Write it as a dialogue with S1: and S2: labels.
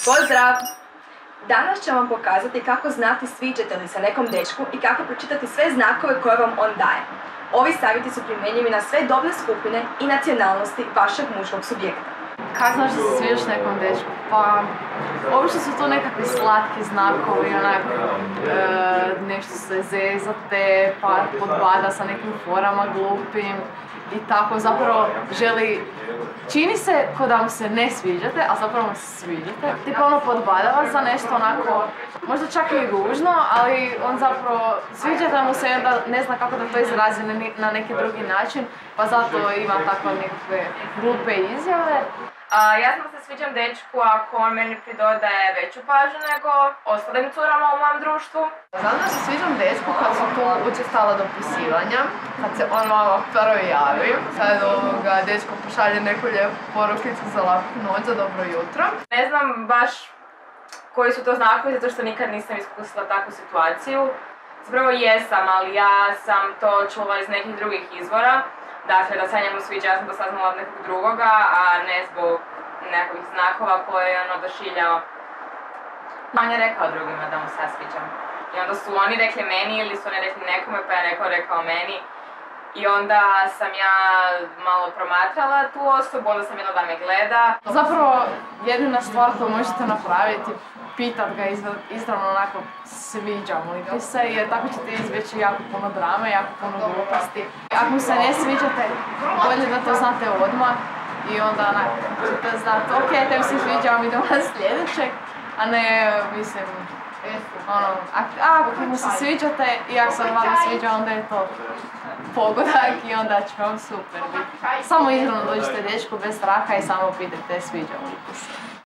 S1: Pozdrav! Danas ću vam pokazati kako znati sviđate li se nekom dečku i kako pročitati sve znakove koje vam on daje. Ovi savjeti su primjenjivi na sve dobne skupine i nacionalnosti vašeg muškog subjekta.
S2: Kako znaš da se sviđaš nekom dečku? Pa, obično su to nekakvi slatki znakovi, onak, nešto se zezate, pa podbada sa nekim forama glupim i tako zapravo želi, čini se ko da mu se ne sviđate, a zapravo mu se sviđate. Tipa ono podbada vas za nešto onako, možda čak i ružno, ali on zapravo sviđate mu se i onda ne zna kako da to izrazi na neki drugi način, pa zato ima takve nekakve glupe izjave.
S3: Ja sam se sviđam dečku ako on meni pridodaje veću pažnju nego ostalim curama u mojem društvu.
S2: Znam da se sviđam dečku kad su tu učestala dopisivanja, kad se on vama prvo javi, kad dečko pošalje neku lijepu porukicu za laku noć, za dobro jutro.
S3: Ne znam baš koji su to znakovi zato što nikad nisam iskusila takvu situaciju. Zapravo jesam, ali ja sam to čula iz nekih drugih izvora. Dakle, da se njemu sviđa, ja sam to saznala od nekog drugoga, a ne zbog nekakvih znakova koje je on odašiljao. On je rekao drugima da mu se ja sviđam. I onda su oni rekli meni ili su oni rekli nekome, pa je neko rekao meni. I onda sam ja malo promatrala tu osobu, onda sam jedno da me gleda.
S2: Zapravo, jedina stvar koju možete napraviti, pitat ga izravno onako sviđam li ti se, jer tako ćete izbjeći jako puno drame, jako puno gluposti. Ako mu se ne sviđate, bolje da to znate odmah i onda onako ćete znati, ok, tebi se sviđam, idemo na sljedećeg, a ne, mislim, ako mu se sviđate i ako se vama sviđa, onda je to pogodak i onda će vam super biti. Samo izravno dođite dečku bez straha i samo pitajte sviđa li ti se.